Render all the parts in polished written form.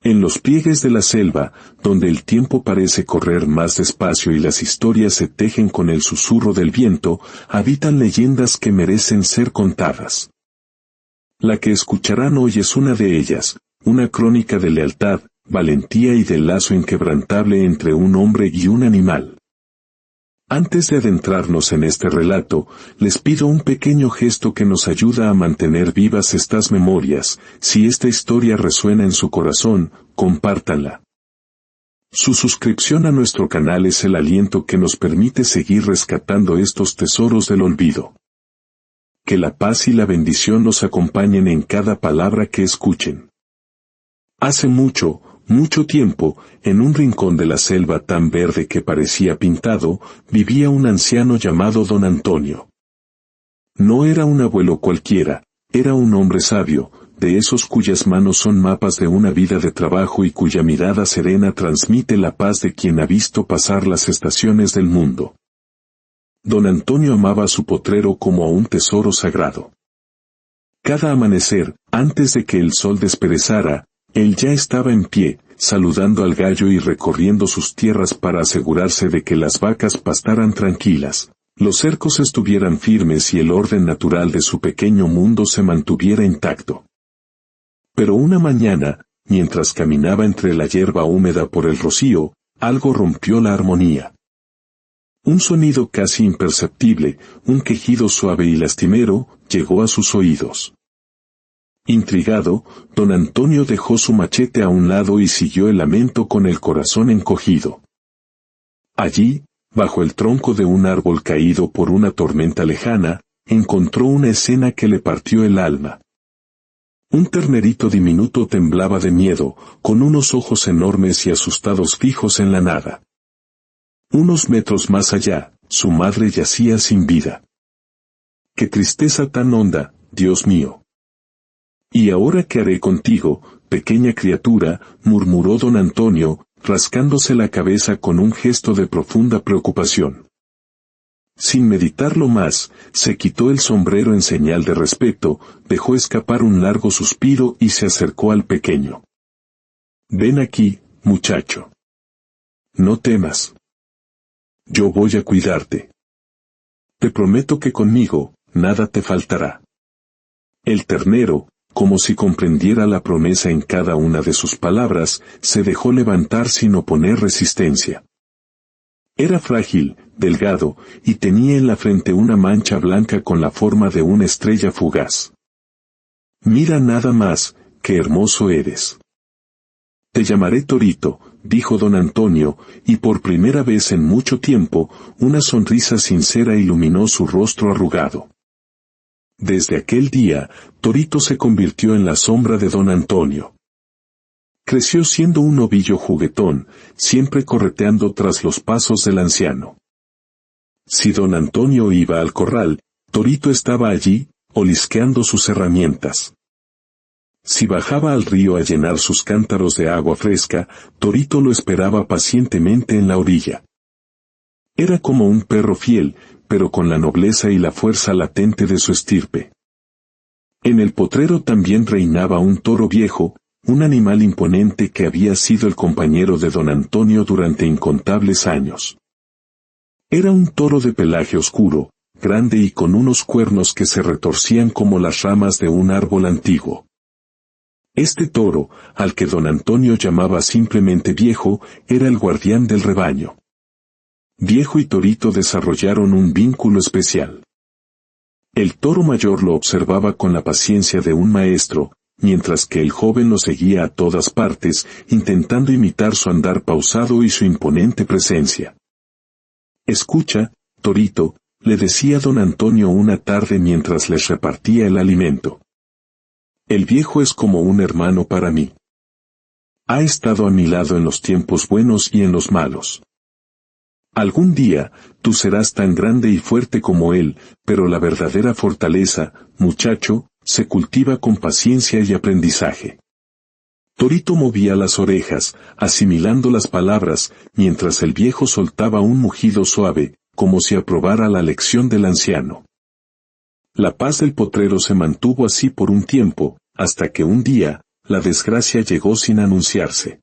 En los pliegues de la selva, donde el tiempo parece correr más despacio y las historias se tejen con el susurro del viento, habitan leyendas que merecen ser contadas. La que escucharán hoy es una de ellas, una crónica de lealtad, valentía y del lazo inquebrantable entre un hombre y un animal. Antes de adentrarnos en este relato, les pido un pequeño gesto que nos ayuda a mantener vivas estas memorias. Si esta historia resuena en su corazón, compártanla. Su suscripción a nuestro canal es el aliento que nos permite seguir rescatando estos tesoros del olvido. Que la paz y la bendición los acompañen en cada palabra que escuchen. Hace mucho tiempo, en un rincón de la selva tan verde que parecía pintado, vivía un anciano llamado Don Antonio. No era un abuelo cualquiera, era un hombre sabio, de esos cuyas manos son mapas de una vida de trabajo y cuya mirada serena transmite la paz de quien ha visto pasar las estaciones del mundo. Don Antonio amaba a su potrero como a un tesoro sagrado. Cada amanecer, antes de que el sol desperezara, él ya estaba en pie, saludando al gallo y recorriendo sus tierras para asegurarse de que las vacas pastaran tranquilas, los cercos estuvieran firmes y el orden natural de su pequeño mundo se mantuviera intacto. Pero una mañana, mientras caminaba entre la hierba húmeda por el rocío, algo rompió la armonía. Un sonido casi imperceptible, un quejido suave y lastimero, llegó a sus oídos. Intrigado, don Antonio dejó su machete a un lado y siguió el lamento con el corazón encogido. Allí, bajo el tronco de un árbol caído por una tormenta lejana, encontró una escena que le partió el alma. Un ternerito diminuto temblaba de miedo, con unos ojos enormes y asustados fijos en la nada. Unos metros más allá, su madre yacía sin vida. ¡Qué tristeza tan honda, Dios mío! «¿Y ahora qué haré contigo, pequeña criatura?», murmuró don Antonio, rascándose la cabeza con un gesto de profunda preocupación. Sin meditarlo más, se quitó el sombrero en señal de respeto, dejó escapar un largo suspiro y se acercó al pequeño. «Ven aquí, muchacho. No temas. Yo voy a cuidarte. Te prometo que conmigo, nada te faltará». El ternero, como si comprendiera la promesa en cada una de sus palabras, se dejó levantar sin oponer resistencia. Era frágil, delgado, y tenía en la frente una mancha blanca con la forma de una estrella fugaz. «Mira nada más, qué hermoso eres». «Te llamaré Torito», dijo don Antonio, y por primera vez en mucho tiempo, una sonrisa sincera iluminó su rostro arrugado. Desde aquel día, Torito se convirtió en la sombra de don Antonio. Creció siendo un ovillo juguetón, siempre correteando tras los pasos del anciano. Si don Antonio iba al corral, Torito estaba allí, olisqueando sus herramientas. Si bajaba al río a llenar sus cántaros de agua fresca, Torito lo esperaba pacientemente en la orilla. Era como un perro fiel, pero con la nobleza y la fuerza latente de su estirpe. En el potrero también reinaba un toro viejo, un animal imponente que había sido el compañero de don Antonio durante incontables años. Era un toro de pelaje oscuro, grande y con unos cuernos que se retorcían como las ramas de un árbol antiguo. Este toro, al que don Antonio llamaba simplemente Viejo, era el guardián del rebaño. Viejo y Torito desarrollaron un vínculo especial. El toro mayor lo observaba con la paciencia de un maestro, mientras que el joven lo seguía a todas partes, intentando imitar su andar pausado y su imponente presencia. «Escucha, Torito», le decía don Antonio una tarde mientras les repartía el alimento. «El viejo es como un hermano para mí. Ha estado a mi lado en los tiempos buenos y en los malos. Algún día, tú serás tan grande y fuerte como él, pero la verdadera fortaleza, muchacho, se cultiva con paciencia y aprendizaje». Torito movía las orejas, asimilando las palabras, mientras el viejo soltaba un mugido suave, como si aprobara la lección del anciano. La paz del potrero se mantuvo así por un tiempo, hasta que un día, la desgracia llegó sin anunciarse.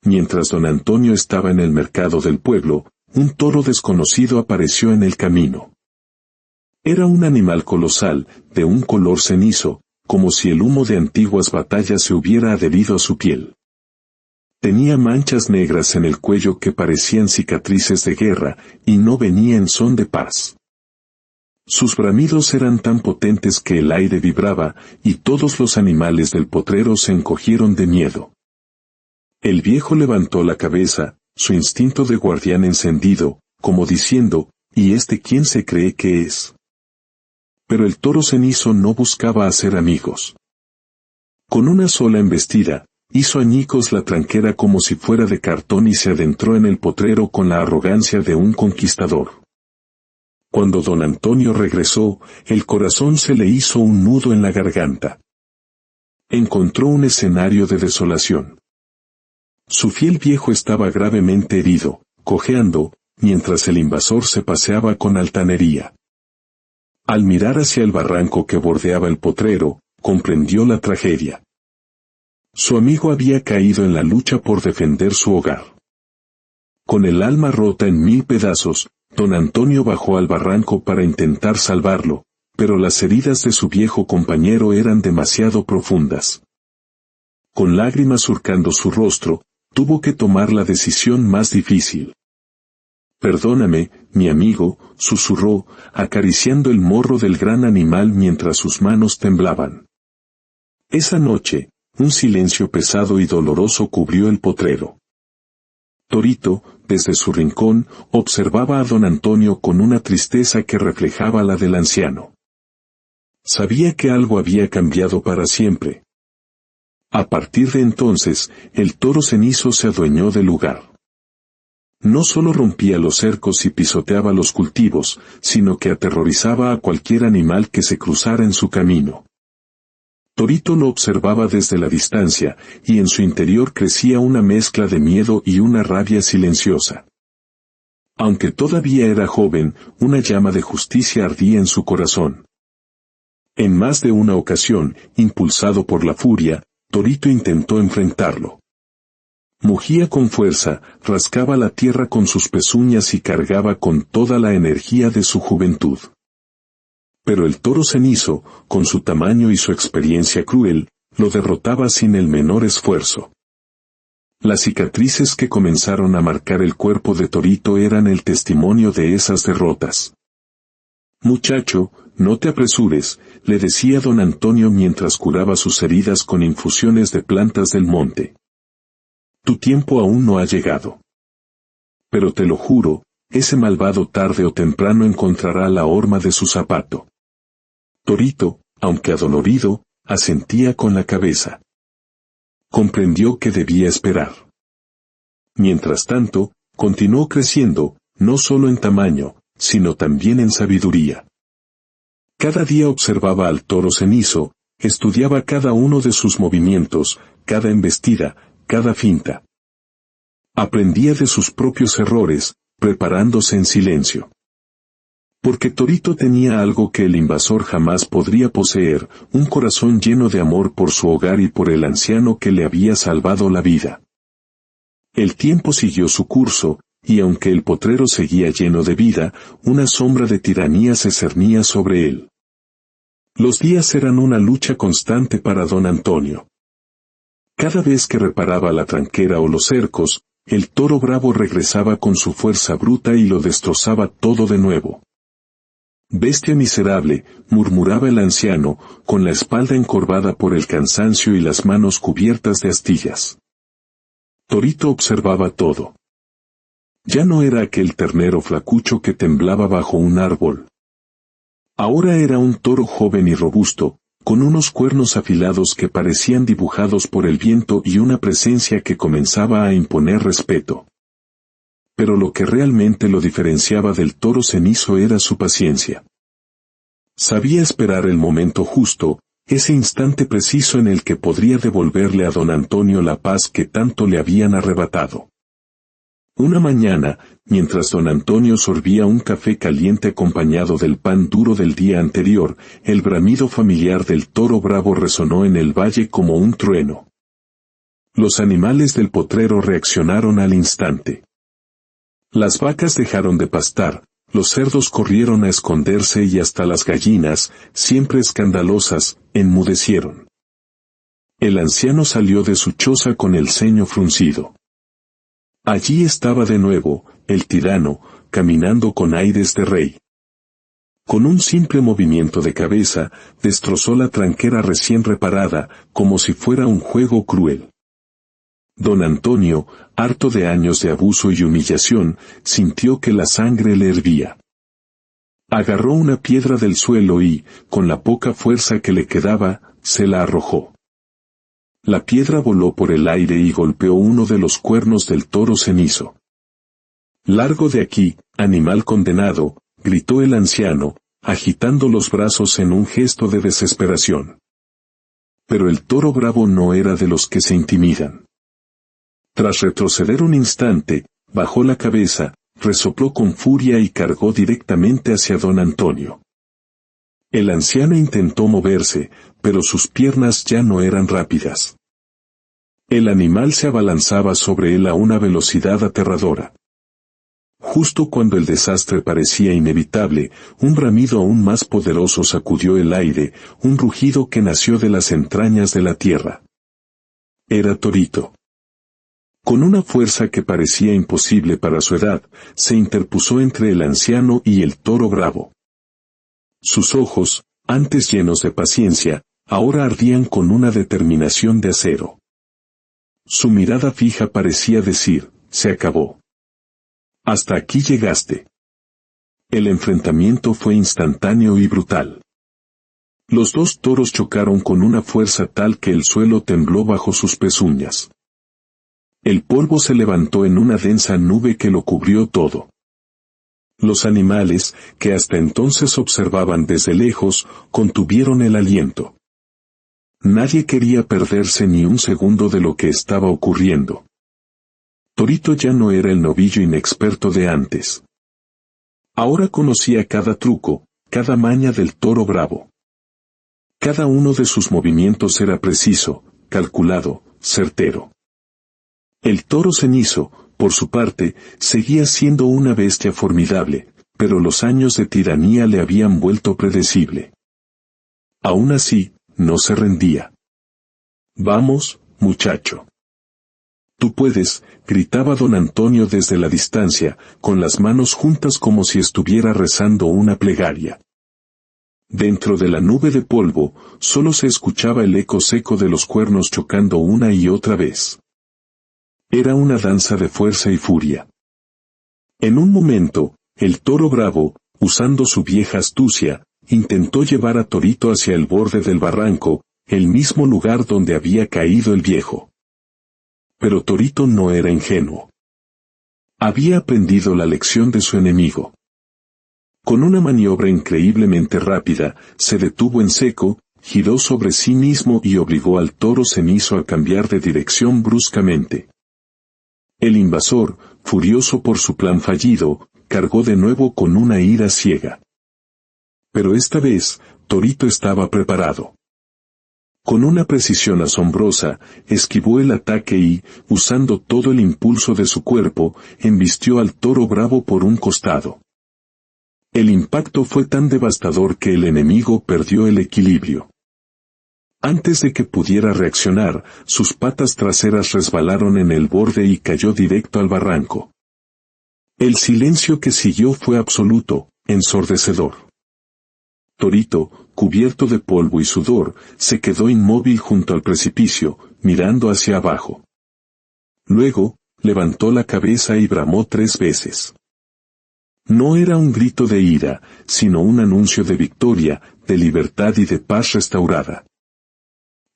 Mientras don Antonio estaba en el mercado del pueblo, un toro desconocido apareció en el camino. Era un animal colosal, de un color cenizo, como si el humo de antiguas batallas se hubiera adherido a su piel. Tenía manchas negras en el cuello que parecían cicatrices de guerra, y no venía en son de paz. Sus bramidos eran tan potentes que el aire vibraba, y todos los animales del potrero se encogieron de miedo. El viejo levantó la cabeza, su instinto de guardián encendido, como diciendo, ¿y este quién se cree que es? Pero el toro cenizo no buscaba hacer amigos. Con una sola embestida, hizo añicos la tranquera como si fuera de cartón y se adentró en el potrero con la arrogancia de un conquistador. Cuando don Antonio regresó, el corazón se le hizo un nudo en la garganta. Encontró un escenario de desolación. Su fiel viejo estaba gravemente herido, cojeando, mientras el invasor se paseaba con altanería. Al mirar hacia el barranco que bordeaba el potrero, comprendió la tragedia. Su amigo había caído en la lucha por defender su hogar. Con el alma rota en 1000 pedazos, don Antonio bajó al barranco para intentar salvarlo, pero las heridas de su viejo compañero eran demasiado profundas. Con lágrimas surcando su rostro, tuvo que tomar la decisión más difícil. «Perdóname, mi amigo», susurró, acariciando el morro del gran animal mientras sus manos temblaban. Esa noche, un silencio pesado y doloroso cubrió el potrero. Torito, desde su rincón, observaba a don Antonio con una tristeza que reflejaba la del anciano. Sabía que algo había cambiado para siempre. A partir de entonces, el toro cenizo se adueñó del lugar. No solo rompía los cercos y pisoteaba los cultivos, sino que aterrorizaba a cualquier animal que se cruzara en su camino. Torito lo observaba desde la distancia, y en su interior crecía una mezcla de miedo y una rabia silenciosa. Aunque todavía era joven, una llama de justicia ardía en su corazón. En más de una ocasión, impulsado por la furia, Torito intentó enfrentarlo. Mugía con fuerza, rascaba la tierra con sus pezuñas y cargaba con toda la energía de su juventud. Pero el toro cenizo, con su tamaño y su experiencia cruel, lo derrotaba sin el menor esfuerzo. Las cicatrices que comenzaron a marcar el cuerpo de Torito eran el testimonio de esas derrotas. «Muchacho, no te apresures», le decía don Antonio mientras curaba sus heridas con infusiones de plantas del monte. «Tu tiempo aún no ha llegado. Pero te lo juro, ese malvado tarde o temprano encontrará la horma de su zapato». Torito, aunque adolorido, asentía con la cabeza. Comprendió que debía esperar. Mientras tanto, continuó creciendo, no solo en tamaño, sino también en sabiduría. Cada día observaba al toro cenizo, estudiaba cada uno de sus movimientos, cada embestida, cada finta. Aprendía de sus propios errores, preparándose en silencio. Porque Torito tenía algo que el invasor jamás podría poseer, un corazón lleno de amor por su hogar y por el anciano que le había salvado la vida. El tiempo siguió su curso, y aunque el potrero seguía lleno de vida, una sombra de tiranía se cernía sobre él. Los días eran una lucha constante para don Antonio. Cada vez que reparaba la tranquera o los cercos, el toro bravo regresaba con su fuerza bruta y lo destrozaba todo de nuevo. «Bestia miserable», murmuraba el anciano, con la espalda encorvada por el cansancio y las manos cubiertas de astillas. Torito observaba todo. Ya no era aquel ternero flacucho que temblaba bajo un árbol. Ahora era un toro joven y robusto, con unos cuernos afilados que parecían dibujados por el viento y una presencia que comenzaba a imponer respeto. Pero lo que realmente lo diferenciaba del toro cenizo era su paciencia. Sabía esperar el momento justo, ese instante preciso en el que podría devolverle a don Antonio la paz que tanto le habían arrebatado. Una mañana, mientras don Antonio sorbía un café caliente acompañado del pan duro del día anterior, el bramido familiar del toro bravo resonó en el valle como un trueno. Los animales del potrero reaccionaron al instante. Las vacas dejaron de pastar, los cerdos corrieron a esconderse y hasta las gallinas, siempre escandalosas, enmudecieron. El anciano salió de su choza con el ceño fruncido. Allí estaba de nuevo, el tirano, caminando con aires de rey. Con un simple movimiento de cabeza, destrozó la tranquera recién reparada, como si fuera un juego cruel. Don Antonio, harto de años de abuso y humillación, sintió que la sangre le hervía. Agarró una piedra del suelo y, con la poca fuerza que le quedaba, se la arrojó. La piedra voló por el aire y golpeó uno de los cuernos del toro cenizo. «Largo de aquí, animal condenado», gritó el anciano, agitando los brazos en un gesto de desesperación. Pero el toro bravo no era de los que se intimidan. Tras retroceder un instante, bajó la cabeza, resopló con furia y cargó directamente hacia don Antonio. El anciano intentó moverse, pero sus piernas ya no eran rápidas. El animal se abalanzaba sobre él a una velocidad aterradora. Justo cuando el desastre parecía inevitable, un bramido aún más poderoso sacudió el aire, un rugido que nació de las entrañas de la tierra. Era Torito. Con una fuerza que parecía imposible para su edad, se interpuso entre el anciano y el toro bravo. Sus ojos, antes llenos de paciencia, ahora ardían con una determinación de acero. Su mirada fija parecía decir, «Se acabó. Hasta aquí llegaste». El enfrentamiento fue instantáneo y brutal. Los dos toros chocaron con una fuerza tal que el suelo tembló bajo sus pezuñas. El polvo se levantó en una densa nube que lo cubrió todo. Los animales, que hasta entonces observaban desde lejos, contuvieron el aliento. Nadie quería perderse ni un segundo de lo que estaba ocurriendo. Torito ya no era el novillo inexperto de antes. Ahora conocía cada truco, cada maña del toro bravo. Cada uno de sus movimientos era preciso, calculado, certero. El toro cenizo, por su parte, seguía siendo una bestia formidable, pero los años de tiranía le habían vuelto predecible. Aún así, no se rendía. «Vamos, muchacho. Tú puedes», gritaba don Antonio desde la distancia, con las manos juntas como si estuviera rezando una plegaria. Dentro de la nube de polvo, solo se escuchaba el eco seco de los cuernos chocando una y otra vez. Era una danza de fuerza y furia. En un momento, el toro bravo, usando su vieja astucia, intentó llevar a Torito hacia el borde del barranco, el mismo lugar donde había caído el viejo. Pero Torito no era ingenuo. Había aprendido la lección de su enemigo. Con una maniobra increíblemente rápida, se detuvo en seco, giró sobre sí mismo y obligó al toro cenizo a cambiar de dirección bruscamente. El invasor, furioso por su plan fallido, cargó de nuevo con una ira ciega. Pero esta vez, Torito estaba preparado. Con una precisión asombrosa, esquivó el ataque y, usando todo el impulso de su cuerpo, embistió al toro bravo por un costado. El impacto fue tan devastador que el enemigo perdió el equilibrio. Antes de que pudiera reaccionar, sus patas traseras resbalaron en el borde y cayó directo al barranco. El silencio que siguió fue absoluto, ensordecedor. Torito, cubierto de polvo y sudor, se quedó inmóvil junto al precipicio, mirando hacia abajo. Luego, levantó la cabeza y bramó 3 veces. No era un grito de ira, sino un anuncio de victoria, de libertad y de paz restaurada.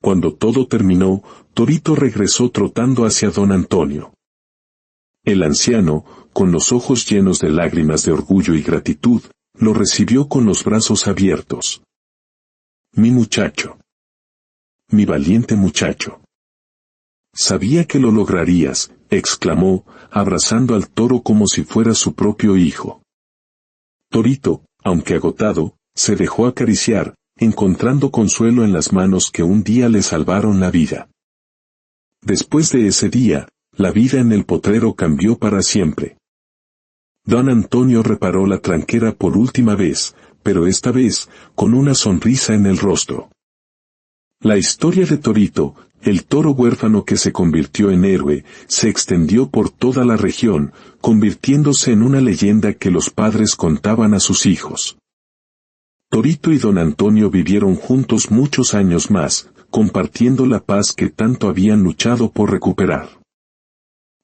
Cuando todo terminó, Torito regresó trotando hacia don Antonio. El anciano, con los ojos llenos de lágrimas de orgullo y gratitud, lo recibió con los brazos abiertos. «Mi muchacho. Mi valiente muchacho». Sabía que lo lograrías, exclamó, abrazando al toro como si fuera su propio hijo. Torito, aunque agotado, se dejó acariciar, encontrando consuelo en las manos que un día le salvaron la vida. Después de ese día, la vida en el potrero cambió para siempre. Don Antonio reparó la tranquera por última vez, pero esta vez, con una sonrisa en el rostro. La historia de Torito, el toro huérfano que se convirtió en héroe, se extendió por toda la región, convirtiéndose en una leyenda que los padres contaban a sus hijos. Torito y don Antonio vivieron juntos muchos años más, compartiendo la paz que tanto habían luchado por recuperar.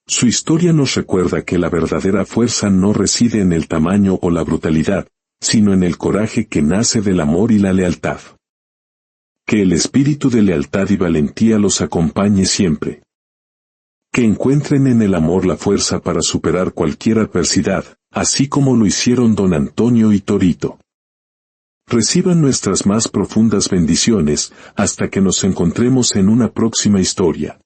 Su historia nos recuerda que la verdadera fuerza no reside en el tamaño o la brutalidad, sino en el coraje que nace del amor y la lealtad. Que el espíritu de lealtad y valentía los acompañe siempre. Que encuentren en el amor la fuerza para superar cualquier adversidad, así como lo hicieron don Antonio y Torito. Reciban nuestras más profundas bendiciones, hasta que nos encontremos en una próxima historia.